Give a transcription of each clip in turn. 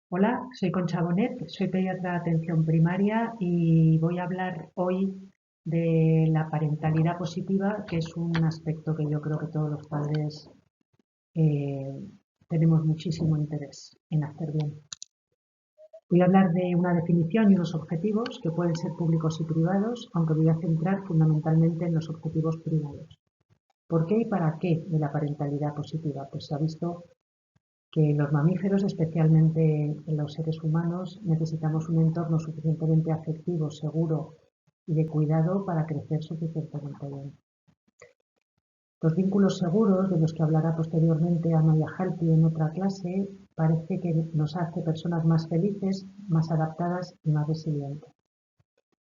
Hola, soy Concha Bonet, soy pediatra de atención primaria y voy a hablar hoy de la parentalidad positiva, que es un aspecto que yo creo que todos los padres eh, tenemos muchísimo interés en hacer bien. Voy a hablar de una definición y unos objetivos que pueden ser públicos y privados, aunque voy a centrar fundamentalmente en los objetivos privados. ¿Por qué y para qué de la parentalidad positiva? Pues se ha visto que los mamíferos, especialmente los seres humanos, necesitamos un entorno suficientemente afectivo, seguro y de cuidado para crecer suficientemente bien. Los vínculos seguros, de los que hablará posteriormente Amaya Halpi en otra clase, parece que nos hace personas más felices, más adaptadas y más resilientes.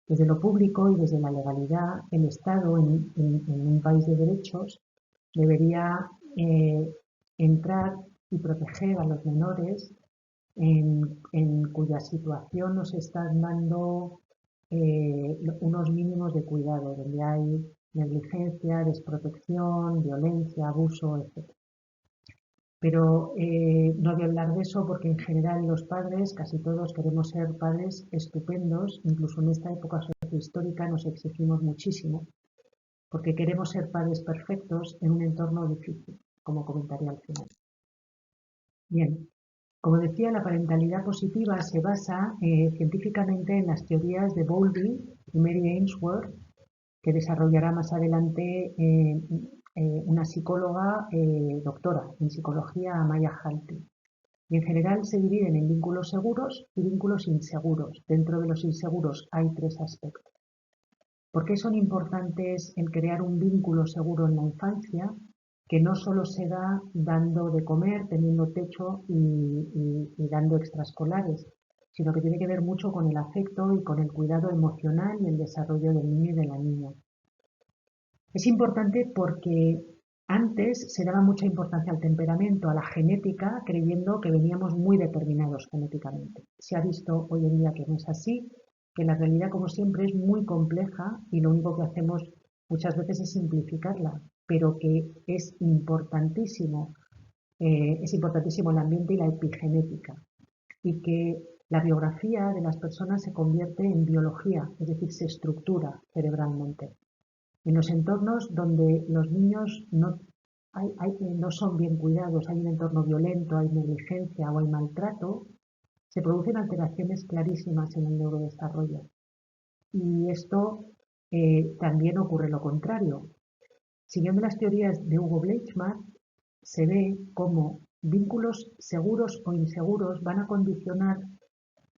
Desde lo público y desde la legalidad, el Estado en un país de derechos debería entrar y proteger a los menores en cuya situación nos están dando unos mínimos de cuidado, donde hay negligencia, desprotección, violencia, abuso, etc. Pero no voy a hablar de eso porque en general los padres, casi todos queremos ser padres estupendos, incluso en esta época sociohistórica nos exigimos muchísimo, porque queremos ser padres perfectos en un entorno difícil, como comentaría al final. Bien, como decía, la parentalidad positiva se basa científicamente en las teorías de Bowlby y Mary Ainsworth, que desarrollará más adelante una psicóloga doctora en psicología, Amaya Halpi. Y en general se dividen en vínculos seguros y vínculos inseguros. Dentro de los inseguros hay tres aspectos. ¿Por qué son importantes el crear un vínculo seguro en la infancia? Que no solo se da dando de comer, teniendo techo y dando extraescolares, sino que tiene que ver mucho con el afecto y con el cuidado emocional y el desarrollo del niño y de la niña. Es importante porque antes se daba mucha importancia al temperamento, a la genética, creyendo que veníamos muy determinados genéticamente. Se ha visto hoy en día que no es así, que la realidad, como siempre, es muy compleja y lo único que hacemos muchas veces es simplificarla, pero que es importantísimo el ambiente y la epigenética, y que la biografía de las personas se convierte en biología, es decir, se estructura cerebralmente. En los entornos donde los niños no son bien cuidados, hay un entorno violento, hay negligencia o hay maltrato, se producen alteraciones clarísimas en el neurodesarrollo. Y esto también ocurre lo contrario. Siguiendo las teorías de Hugo Bleichmann, se ve cómo vínculos seguros o inseguros van a condicionar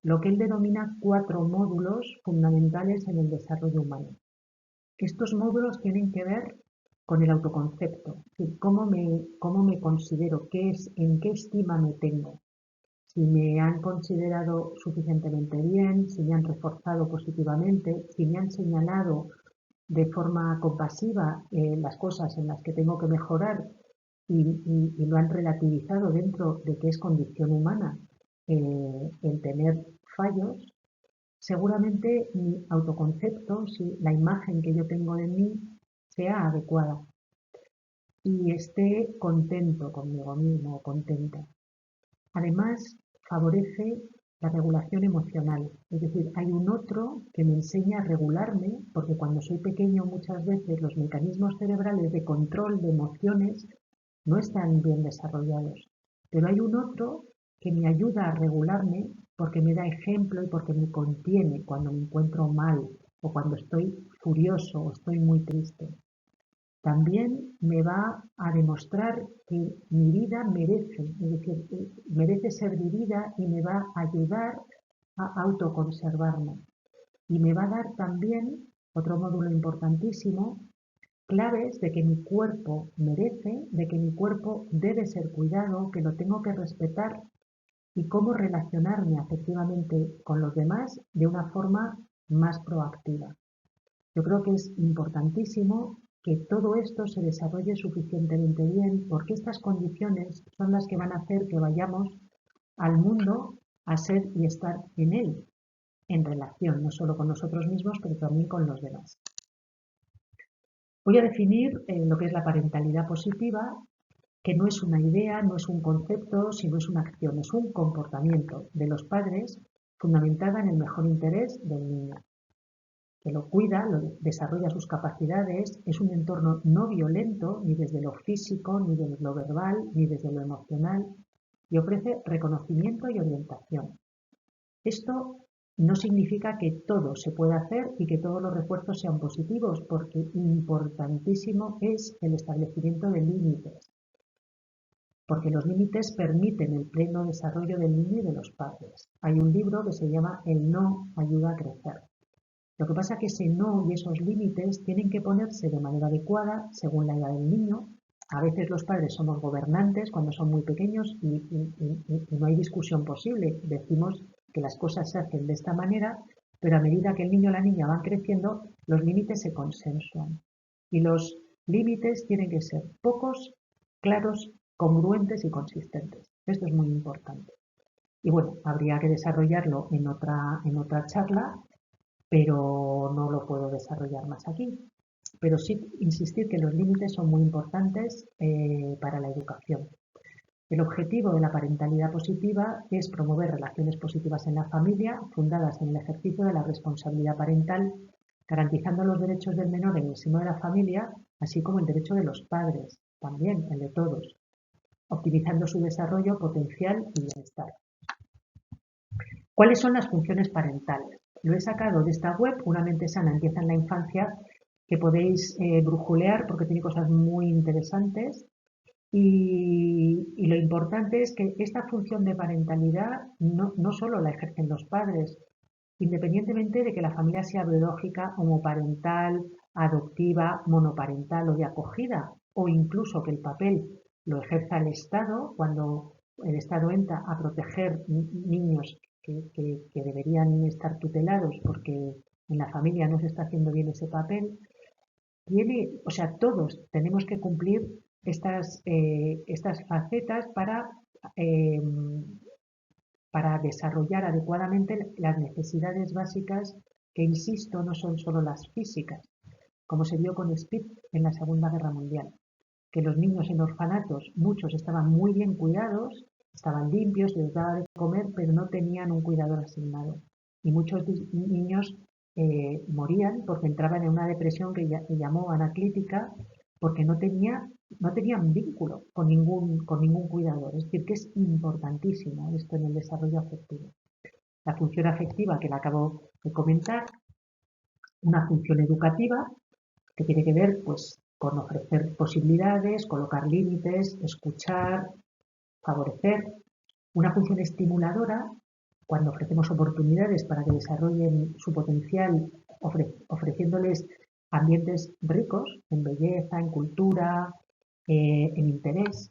lo que él denomina 4 módulos fundamentales en el desarrollo humano. Estos módulos tienen que ver con el autoconcepto, es decir, cómo me considero, en qué estima me tengo, si me han considerado suficientemente bien, si me han reforzado positivamente, si me han señalado de forma compasiva las cosas en las que tengo que mejorar y lo han relativizado dentro de que es condición humana el tener fallos. Seguramente mi autoconcepto, si la imagen que yo tengo de mí sea adecuada y esté contento conmigo mismo o contenta. Además, favorece la regulación emocional, es decir, hay un otro que me enseña a regularme, porque cuando soy pequeño muchas veces los mecanismos cerebrales de control de emociones no están bien desarrollados, pero hay un otro que me ayuda a regularme porque me da ejemplo y porque me contiene cuando me encuentro mal o cuando estoy furioso o estoy muy triste. También me va a demostrar que mi vida merece, es decir, merece ser vivida y me va a ayudar a autoconservarme. Y me va a dar también, otro módulo importantísimo, claves de que mi cuerpo merece, de que mi cuerpo debe ser cuidado, que lo tengo que respetar y cómo relacionarme afectivamente con los demás de una forma más proactiva. Yo creo que es importantísimo que todo esto se desarrolle suficientemente bien porque estas condiciones son las que van a hacer que vayamos al mundo a ser y estar en él, en relación, no solo con nosotros mismos, pero también con los demás. Voy a definir lo que es la parentalidad positiva, que no es una idea, no es un concepto, sino es una acción, es un comportamiento de los padres fundamentada en el mejor interés del niño, que lo cuida, lo desarrolla sus capacidades, es un entorno no violento ni desde lo físico, ni desde lo verbal, ni desde lo emocional, y ofrece reconocimiento y orientación. Esto no significa que todo se pueda hacer y que todos los refuerzos sean positivos, porque importantísimo es el establecimiento de límites, porque los límites permiten el pleno desarrollo del niño y de los padres. Hay un libro que se llama El no ayuda a crecer. Lo que pasa es que ese no y esos límites tienen que ponerse de manera adecuada según la edad del niño. A veces los padres somos gobernantes cuando son muy pequeños y no hay discusión posible. Decimos que las cosas se hacen de esta manera, pero a medida que el niño o la niña van creciendo, los límites se consensuan. Y los límites tienen que ser pocos, claros, congruentes y consistentes. Esto es muy importante. Y bueno, habría que desarrollarlo en otra charla, pero no lo puedo desarrollar más aquí. Pero sí insistir que los límites son muy importantes para la educación. El objetivo de la parentalidad positiva es promover relaciones positivas en la familia, fundadas en el ejercicio de la responsabilidad parental, garantizando los derechos del menor en el seno de la familia, así como el derecho de los padres, también el de todos, optimizando su desarrollo, potencial y bienestar. ¿Cuáles son las funciones parentales? Lo he sacado de esta web, Una mente sana empieza en la infancia, que podéis brujulear porque tiene cosas muy interesantes. Y lo importante es que esta función de parentalidad no solo la ejercen los padres, independientemente de que la familia sea biológica, homoparental, adoptiva, monoparental o de acogida, o incluso que el papel lo ejerza el Estado cuando el Estado entra a proteger niños que deberían estar tutelados porque en la familia no se está haciendo bien ese papel. O sea, todos tenemos que cumplir estas facetas eh, para desarrollar adecuadamente las necesidades básicas que, insisto, no son solo las físicas, como se vio con Spitz en la Segunda Guerra Mundial, que los niños en orfanatos, muchos estaban muy bien cuidados, estaban limpios, les daba de comer, pero no tenían un cuidador asignado. Y muchos niños morían porque entraban en una depresión que llamó anaclítica, porque no tenían vínculo con ningún cuidador. Es decir, que es importantísimo esto en el desarrollo afectivo. La función afectiva, que la acabo de comentar, una función educativa, que tiene que ver pues, con ofrecer posibilidades, colocar límites, escuchar, favorecer. Una función estimuladora, cuando ofrecemos oportunidades para que desarrollen su potencial, ofreciéndoles ambientes ricos en belleza, en cultura, en interés.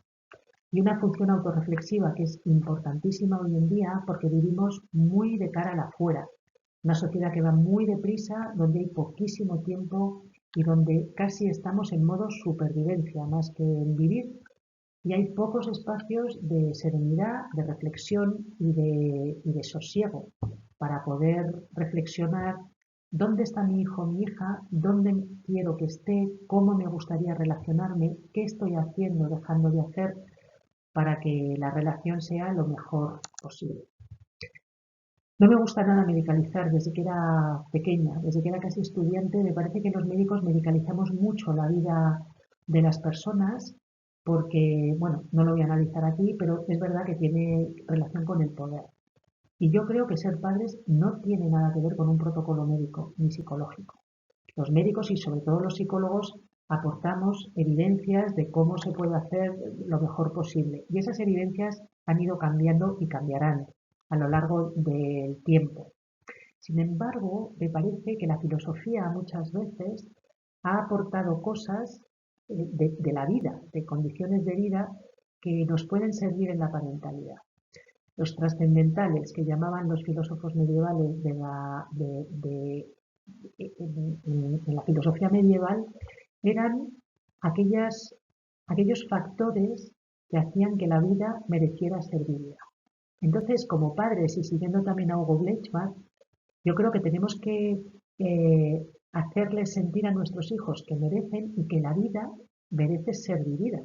Y una función autorreflexiva que es importantísima hoy en día porque vivimos muy de cara a afuera. Una sociedad que va muy deprisa, donde hay poquísimo tiempo y donde casi estamos en modo supervivencia más que en vivir. Y hay pocos espacios de serenidad, de reflexión y de sosiego para poder reflexionar dónde está mi hijo, mi hija, dónde quiero que esté, cómo me gustaría relacionarme, qué estoy haciendo, dejando de hacer para que la relación sea lo mejor posible. No me gusta nada medicalizar desde que era pequeña, desde que era casi estudiante. Me parece que los médicos medicalizamos mucho la vida de las personas porque, bueno, no lo voy a analizar aquí, pero es verdad que tiene relación con el poder. Y yo creo que ser padres no tiene nada que ver con un protocolo médico ni psicológico. Los médicos y sobre todo los psicólogos aportamos evidencias de cómo se puede hacer lo mejor posible. Y esas evidencias han ido cambiando y cambiarán a lo largo del tiempo. Sin embargo, me parece que la filosofía muchas veces ha aportado cosas de la vida, de condiciones de vida que nos pueden servir en la parentalidad. Los trascendentales, que llamaban los filósofos medievales en la filosofía medieval, eran aquellos factores que hacían que la vida mereciera ser vivida. Entonces, como padres y siguiendo también a Hugo Bleichbach, yo creo que tenemos que hacerles sentir a nuestros hijos que merecen y que la vida merece ser vivida.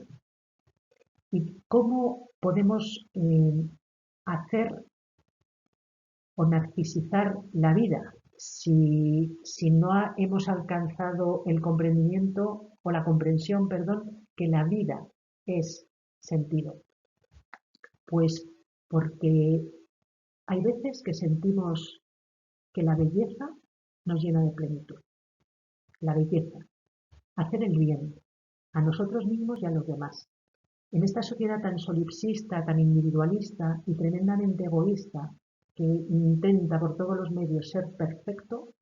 y cómo podemos hacer o narcisizar la vida si no hemos alcanzado el comprendimiento o la comprensión, perdón, que la vida es sentido. Pues porque hay veces que sentimos que la belleza nos llena de plenitud. La belleza, hacer el bien a nosotros mismos y a los demás. En esta sociedad tan solipsista, tan individualista y tremendamente egoísta, que intenta por todos los medios ser perfecto,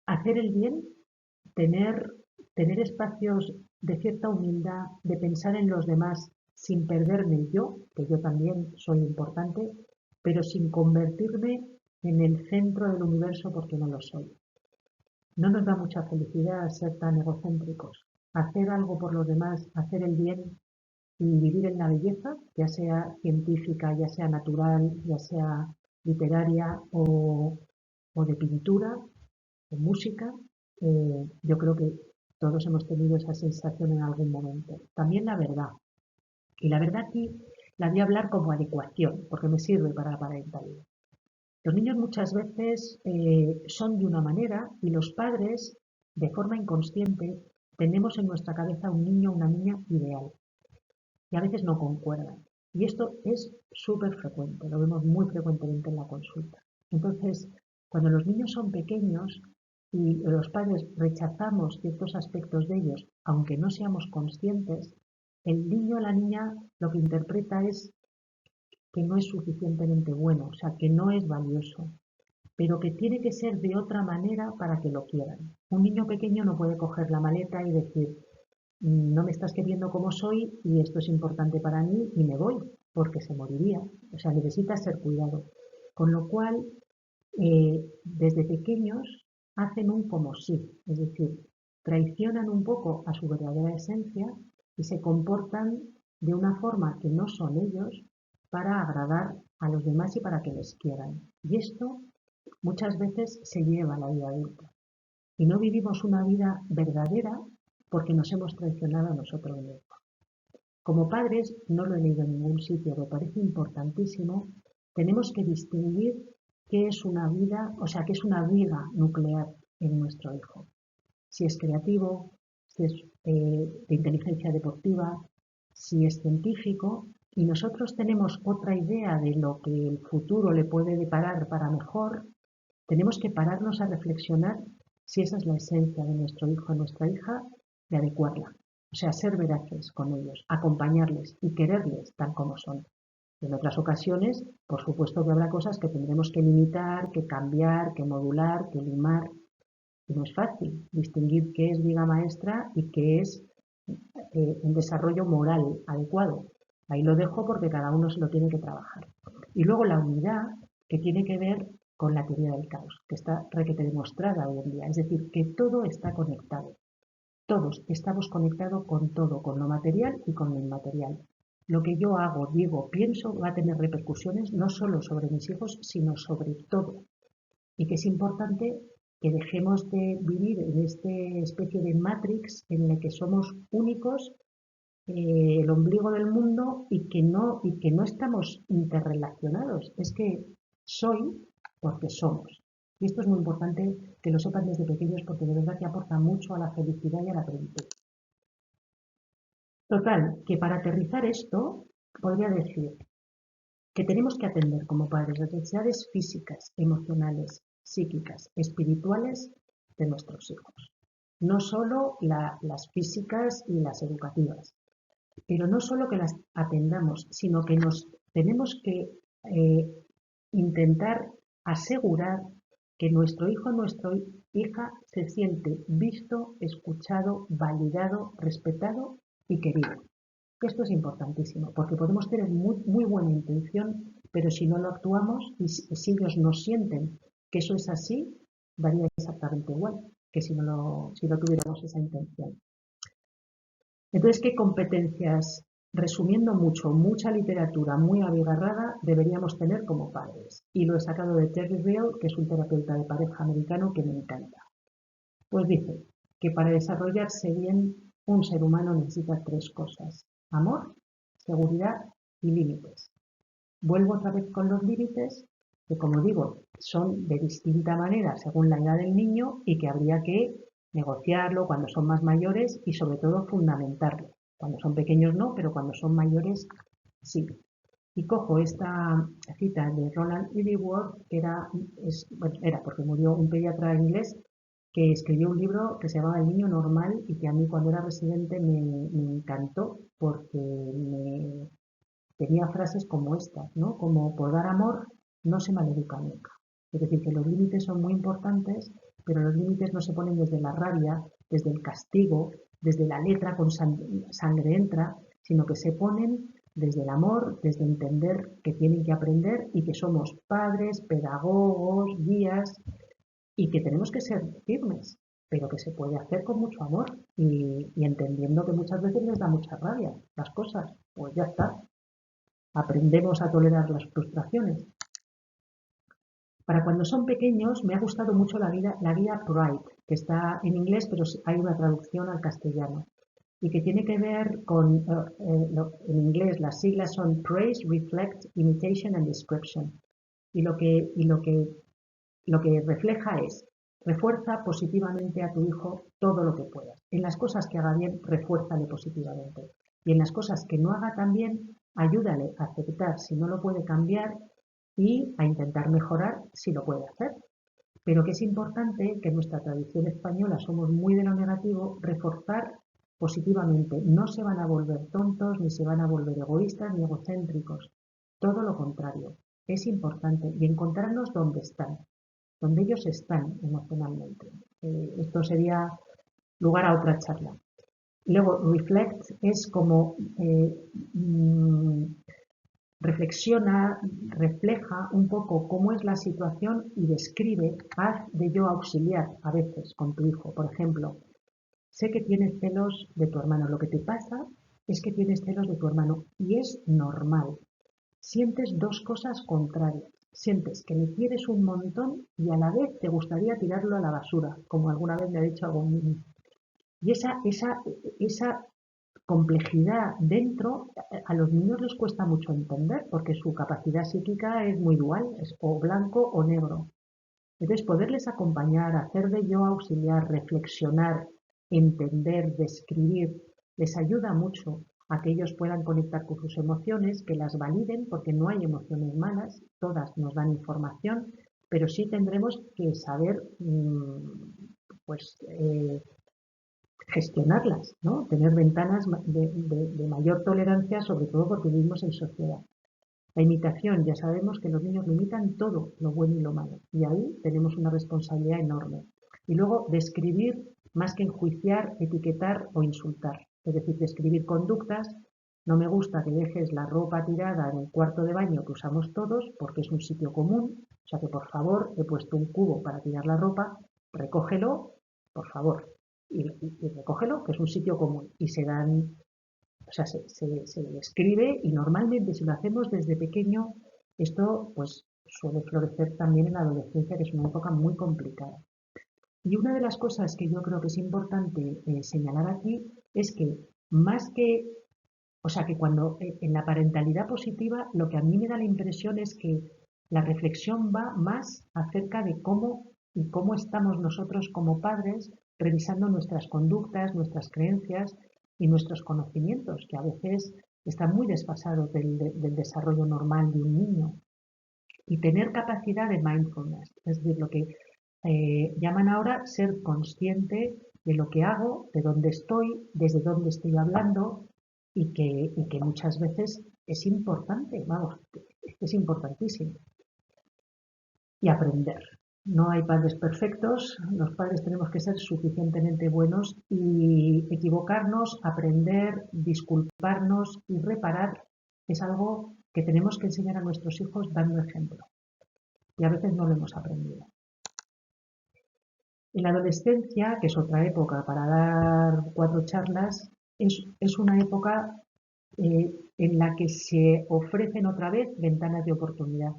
hacer el bien, tener, tener espacios de cierta humildad, de pensar en los demás sin perderme yo, que yo también soy importante, pero sin convertirme en el centro del universo porque no lo soy. No nos da mucha felicidad ser tan egocéntricos. Hacer algo por los demás, hacer el bien y vivir en la belleza, ya sea científica, ya sea natural, ya sea literaria o de pintura, de música, yo creo que todos hemos tenido esa sensación en algún momento. También la verdad. Y la verdad aquí la voy a hablar como adecuación, porque me sirve para la parentalidad. Los niños muchas veces son de una manera y los padres, de forma inconsciente, tenemos en nuestra cabeza un niño o una niña ideal y a veces no concuerdan. Y esto es súper frecuente, lo vemos muy frecuentemente en la consulta. Entonces, cuando los niños son pequeños y los padres rechazamos ciertos aspectos de ellos, aunque no seamos conscientes, el niño o la niña lo que interpreta es que no es suficientemente bueno, o sea, que no es valioso, pero que tiene que ser de otra manera para que lo quieran. Un niño pequeño no puede coger la maleta y decir, no me estás queriendo como soy y esto es importante para mí y me voy, porque se moriría. O sea, necesita ser cuidado. Con lo cual, desde pequeños hacen un como sí, es decir, traicionan un poco a su verdadera esencia y se comportan de una forma que no son ellos para agradar a los demás y para que les quieran. Y esto muchas veces se lleva a la vida adulta. Y no vivimos una vida verdadera porque nos hemos traicionado a nosotros mismos. Como padres, no lo he leído en ningún sitio, me parece importantísimo, tenemos que distinguir qué es una vida, o sea, qué es una viga nuclear en nuestro hijo. Si es creativo, si es de inteligencia deportiva, si es científico, y nosotros tenemos otra idea de lo que el futuro le puede deparar para mejor, tenemos que pararnos a reflexionar si esa es la esencia de nuestro hijo o nuestra hija, de adecuarla. O sea, ser veraces con ellos, acompañarles y quererles tal como son. En otras ocasiones, por supuesto que habrá cosas que tendremos que limitar, que cambiar, que modular, que limar. Y no es fácil distinguir qué es viga maestra y qué es un desarrollo moral adecuado. Ahí lo dejo porque cada uno se lo tiene que trabajar. Y luego la unidad, que tiene que ver con la teoría del caos, que está requete demostrada hoy en día. Es decir, que todo está conectado. Todos estamos conectados con todo, con lo material y con lo inmaterial. Lo que yo hago, digo, pienso va a tener repercusiones no solo sobre mis hijos, sino sobre todo. Y que es importante que dejemos de vivir en esta especie de matrix en la que somos únicos, el ombligo del mundo y que no estamos interrelacionados. Es que soy porque somos. Y esto es muy importante que lo sepan desde pequeños porque de verdad que aporta mucho a la felicidad y a la plenitud. Total, que para aterrizar esto, podría decir que tenemos que atender como padres las necesidades físicas, emocionales, psíquicas, espirituales de nuestros hijos. No solo las físicas y las educativas, pero no solo que las atendamos, sino que nos tenemos que intentar asegurar que nuestro hijo o nuestra hija se siente visto, escuchado, validado, respetado y querido. Esto es importantísimo, porque podemos tener muy buena intención, pero si no lo actuamos y si ellos no sienten que eso es así, daría exactamente igual que si no tuviéramos esa intención. Entonces, ¿qué competencias, resumiendo mucho, mucha literatura muy abigarrada, deberíamos tener como padres? Y lo he sacado de Terry Real, que es un terapeuta de pareja americano que me encanta. Pues dice que para desarrollarse bien un ser humano necesita 3 cosas: amor, seguridad y límites. Vuelvo otra vez con los límites, que como digo, son de distinta manera según la edad del niño y que habría que negociarlo cuando son más mayores y sobre todo fundamentarlo. Cuando son pequeños no, pero cuando son mayores sí. Y cojo esta cita de Roland Illingworth, que era porque murió un pediatra inglés que escribió un libro que se llamaba El niño normal y que a mí cuando era residente me encantó porque tenía frases como estas, ¿no? Como por dar amor no se maleduca nunca. Es decir, que los límites son muy importantes, pero los límites no se ponen desde la rabia, desde el castigo, desde la letra con sangre entra, sino que se ponen desde el amor, desde entender que tienen que aprender y que somos padres, pedagogos, guías y que tenemos que ser firmes, pero que se puede hacer con mucho amor y entendiendo que muchas veces les da mucha rabia las cosas. Pues ya está, aprendemos a tolerar las frustraciones. Para cuando son pequeños me ha gustado mucho la guía Bright, que está en inglés, pero hay una traducción al castellano, y que tiene que ver con, en inglés las siglas son Praise, Reflect, Imitation and Description. Y lo que refleja es: refuerza positivamente a tu hijo todo lo que puedas. En las cosas que haga bien, refuérzale positivamente. Y en las cosas que no haga tan bien, ayúdale a aceptar si no lo puede cambiar y a intentar mejorar si lo puede hacer. Pero que es importante que en nuestra tradición española somos muy de lo negativo, reforzar positivamente. No se van a volver tontos, ni se van a volver egoístas, ni egocéntricos. Todo lo contrario. Es importante y encontrarnos donde ellos están emocionalmente. Esto sería lugar a otra charla. Luego, reflect es como reflexiona, refleja un poco cómo es la situación y describe, haz de yo auxiliar a veces con tu hijo. Por ejemplo, sé que tienes celos de tu hermano. Lo que te pasa es que tienes celos de tu hermano y es normal. Sientes dos cosas contrarias. Sientes que le quieres un montón y a la vez te gustaría tirarlo a la basura, como alguna vez me ha dicho algún niño. Y esa complejidad dentro a los niños les cuesta mucho entender porque su capacidad psíquica es muy dual, es o blanco o negro. Entonces, poderles acompañar, hacer de yo auxiliar, reflexionar, entender, describir, les ayuda mucho a que ellos puedan conectar con sus emociones, que las validen, porque no hay emociones malas, todas nos dan información, pero sí tendremos que saber pues, gestionarlas, ¿no? Tener ventanas de mayor tolerancia, sobre todo porque vivimos en sociedad. La imitación, ya sabemos que los niños imitan todo, lo bueno y lo malo, y ahí tenemos una responsabilidad enorme. Y luego, describir más que enjuiciar, etiquetar o insultar. Es decir, describir conductas. No me gusta que dejes la ropa tirada en el cuarto de baño que usamos todos porque es un sitio común. O sea que, por favor, he puesto un cubo para tirar la ropa, recógelo, por favor, y recógelo, que es un sitio común. Y se dan, o sea, se describe y normalmente si lo hacemos desde pequeño, esto pues suele florecer también en la adolescencia, que es una época muy complicada. Y una de las cosas que yo creo que es importante señalar aquí es que más que, o sea, que cuando en la parentalidad positiva lo que a mí me da la impresión es que la reflexión va más acerca de cómo y cómo estamos nosotros como padres revisando nuestras conductas, nuestras creencias y nuestros conocimientos, que a veces están muy desfasados del desarrollo normal de un niño. Y tener capacidad de mindfulness, es decir, lo que llaman ahora ser consciente de lo que hago, de dónde estoy, desde dónde estoy hablando y que muchas veces es importante, vamos, es importantísimo. Y aprender. No hay padres perfectos, los padres tenemos que ser suficientemente buenos y equivocarnos, aprender, disculparnos y reparar es algo que tenemos que enseñar a nuestros hijos dando ejemplo. Y a veces no lo hemos aprendido. En la adolescencia, que es otra época para dar 4 charlas, es una época en la que se ofrecen otra vez ventanas de oportunidad.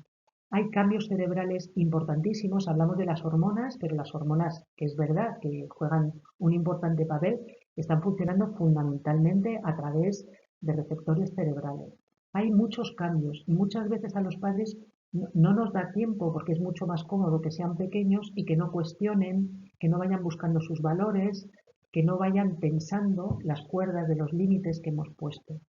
Hay cambios cerebrales importantísimos, hablamos de las hormonas, pero las hormonas, que es verdad que juegan un importante papel, están funcionando fundamentalmente a través de receptores cerebrales. Hay muchos cambios y muchas veces a los padres no nos da tiempo porque es mucho más cómodo que sean pequeños y que no cuestionen, que no vayan buscando sus valores, que no vayan pensando las cuerdas de los límites que hemos puesto.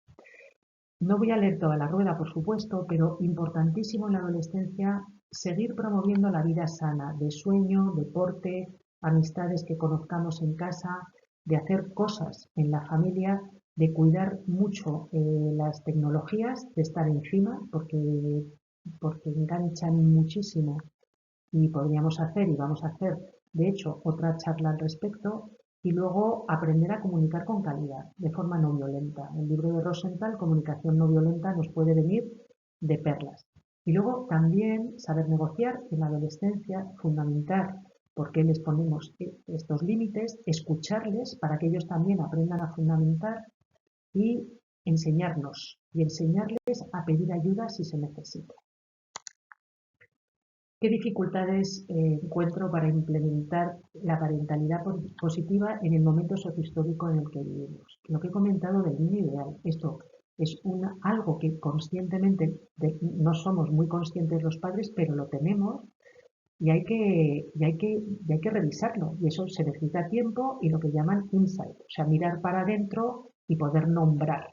No voy a leer toda la rueda, por supuesto, pero importantísimo en la adolescencia seguir promoviendo la vida sana, de sueño, deporte, amistades que conozcamos en casa, de hacer cosas en la familia, de cuidar mucho las tecnologías, de estar encima, porque enganchan muchísimo y podríamos hacer y vamos a hacer, de hecho, otra charla al respecto, y luego aprender a comunicar con calidad, de forma no violenta. El libro de Rosenthal, Comunicación no violenta, nos puede venir de perlas. Y luego también saber negociar en la adolescencia, fundamentar por qué les ponemos estos límites, escucharles para que ellos también aprendan a fundamentar y enseñarnos y enseñarles a pedir ayuda si se necesita. ¿Qué dificultades encuentro para implementar la parentalidad positiva en el momento sociohistórico en el que vivimos? Lo que he comentado del niño ideal. Esto es algo que conscientemente no somos muy conscientes los padres, pero lo tenemos y hay que revisarlo. Y eso se necesita tiempo y lo que llaman insight, o sea, mirar para adentro y poder nombrar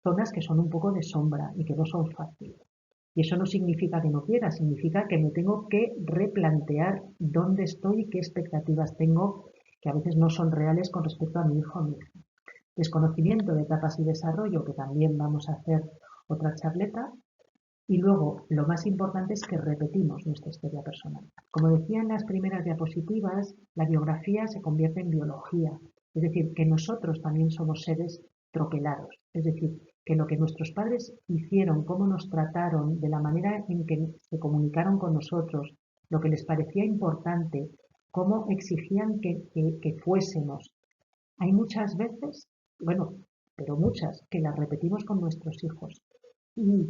zonas que son un poco de sombra y que no son fáciles. Y eso no significa que no quiera, significa que me tengo que replantear dónde estoy y qué expectativas tengo, que a veces no son reales con respecto a mi hijo o mi hija. Desconocimiento de etapas y desarrollo, que también vamos a hacer otra charleta. Y luego, lo más importante es que repetimos nuestra historia personal. Como decía en las primeras diapositivas, la biografía se convierte en biología. Es decir, que nosotros también somos seres tropelados. Es decir, que lo que nuestros padres hicieron, cómo nos trataron, de la manera en que se comunicaron con nosotros, lo que les parecía importante, cómo exigían que fuésemos. Hay muchas veces, bueno, pero muchas, que las repetimos con nuestros hijos. Y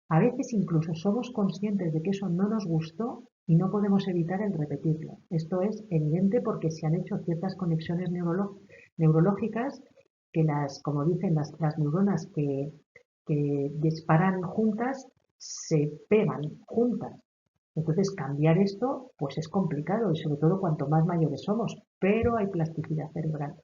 a veces incluso somos conscientes de que eso no nos gustó y no podemos evitar el repetirlo. Esto es evidente porque se han hecho ciertas conexiones neurológicas que como dicen las neuronas que disparan juntas, se pegan juntas. Entonces cambiar esto pues es complicado y sobre todo cuanto más mayores somos, pero hay plasticidad cerebral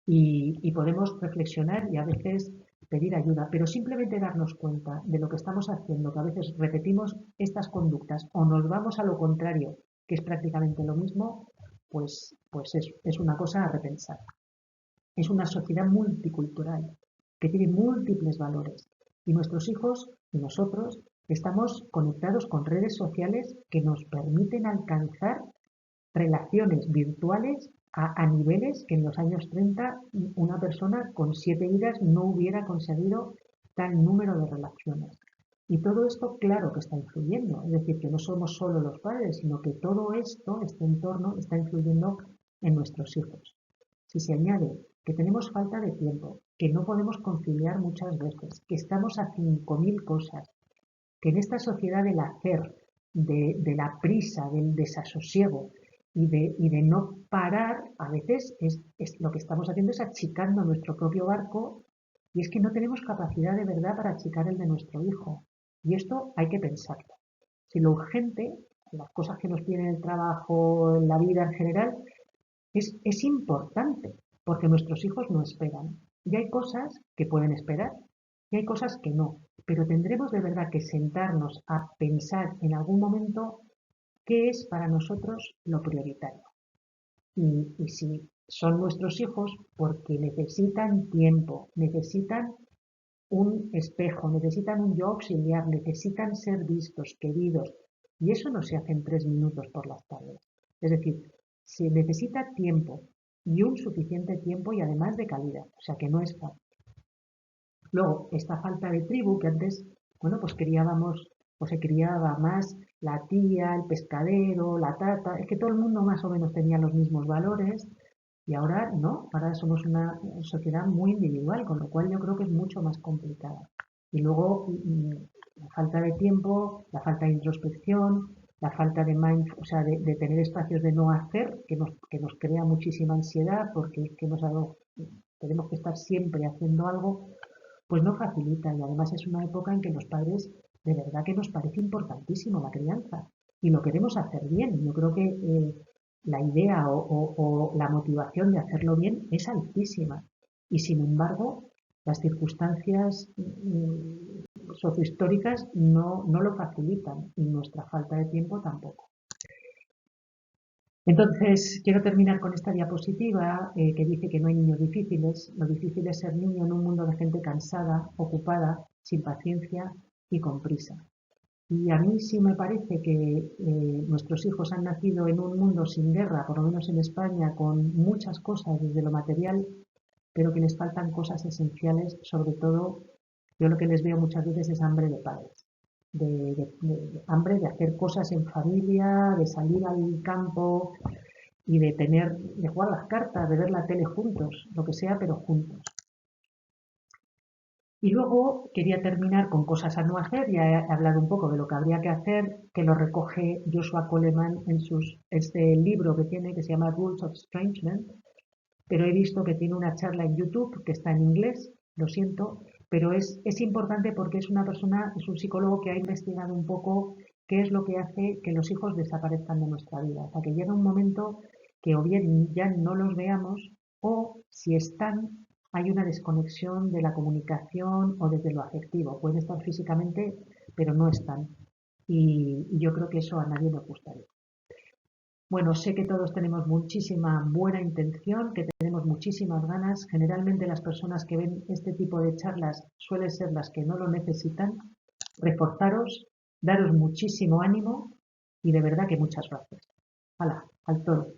y podemos reflexionar y a veces pedir ayuda, pero simplemente darnos cuenta de lo que estamos haciendo, que a veces repetimos estas conductas o nos vamos a lo contrario, que es prácticamente lo mismo, pues es una cosa a repensar. Es una sociedad multicultural que tiene múltiples valores y nuestros hijos y nosotros estamos conectados con redes sociales que nos permiten alcanzar relaciones virtuales a niveles que en los años 30 una persona con 7 vidas no hubiera conseguido tal número de relaciones. Y todo esto, claro que está influyendo, es decir, que no somos solo los padres, sino que todo esto, este entorno, está influyendo en nuestros hijos. Si se añade que tenemos falta de tiempo, que no podemos conciliar muchas veces, que estamos a 5.000 cosas, que en esta sociedad del hacer, de la prisa, del desasosiego y de no parar, a veces lo que estamos haciendo es achicando nuestro propio barco y es que no tenemos capacidad de verdad para achicar el de nuestro hijo. Y esto hay que pensarlo. Si lo urgente, las cosas que nos piden el trabajo, en la vida en general, es importante porque nuestros hijos no esperan. Y hay cosas que pueden esperar y hay cosas que no. Pero tendremos de verdad que sentarnos a pensar en algún momento qué es para nosotros lo prioritario. Y si son nuestros hijos, porque necesitan tiempo, necesitan un espejo, necesitan un yo auxiliar, necesitan ser vistos, queridos. Y eso no se hace en 3 minutos por las tardes. Es decir, se necesita tiempo y un suficiente tiempo y además de calidad. O sea que no es fácil. Luego, esta falta de tribu que antes, bueno, pues criábamos o se criaba más la tía, el pescadero, la tata, es que todo el mundo más o menos tenía los mismos valores y ahora no, ahora somos una sociedad muy individual, con lo cual yo creo que es mucho más complicada. Y luego la falta de tiempo, la falta de introspección, la falta de o sea, de tener espacios de no hacer, que nos crea muchísima ansiedad porque es que tenemos que estar siempre haciendo algo, pues no facilita. Y además es una época en que los padres, de verdad que nos parece importantísimo la crianza y lo queremos hacer bien. Yo creo que la idea o la motivación de hacerlo bien es altísima. Y sin embargo, las circunstancias sociohistóricas no lo facilitan y nuestra falta de tiempo tampoco. Entonces, quiero terminar con esta diapositiva que dice que no hay niños difíciles. Lo difícil es ser niño en un mundo de gente cansada, ocupada, sin paciencia y con prisa. Y a mí sí me parece que nuestros hijos han nacido en un mundo sin guerra, por lo menos en España, con muchas cosas desde lo material, pero que les faltan cosas esenciales, sobre todo yo lo que les veo muchas veces es hambre de padres, hambre de hacer cosas en familia, de salir al campo y de jugar las cartas, de ver la tele juntos, lo que sea, pero juntos. Y luego quería terminar con cosas a no hacer, ya he hablado un poco de lo que habría que hacer, que lo recoge Joshua Coleman en este libro que tiene, que se llama Rules of Estrangement, pero he visto que tiene una charla en YouTube que está en inglés, lo siento, pero es importante porque es una persona, es un psicólogo que ha investigado un poco qué es lo que hace que los hijos desaparezcan de nuestra vida. O sea, que llega un momento que o bien ya no los veamos o si están, hay una desconexión de la comunicación o desde lo afectivo. Pueden estar físicamente, pero no están. Y yo creo que eso a nadie nos gustaría. Bueno, sé que todos tenemos muchísima buena intención, que tenemos muchísimas ganas. Generalmente las personas que ven este tipo de charlas suelen ser las que no lo necesitan. Reforzaros, daros muchísimo ánimo y de verdad que muchas gracias. ¡Hala! Al todo.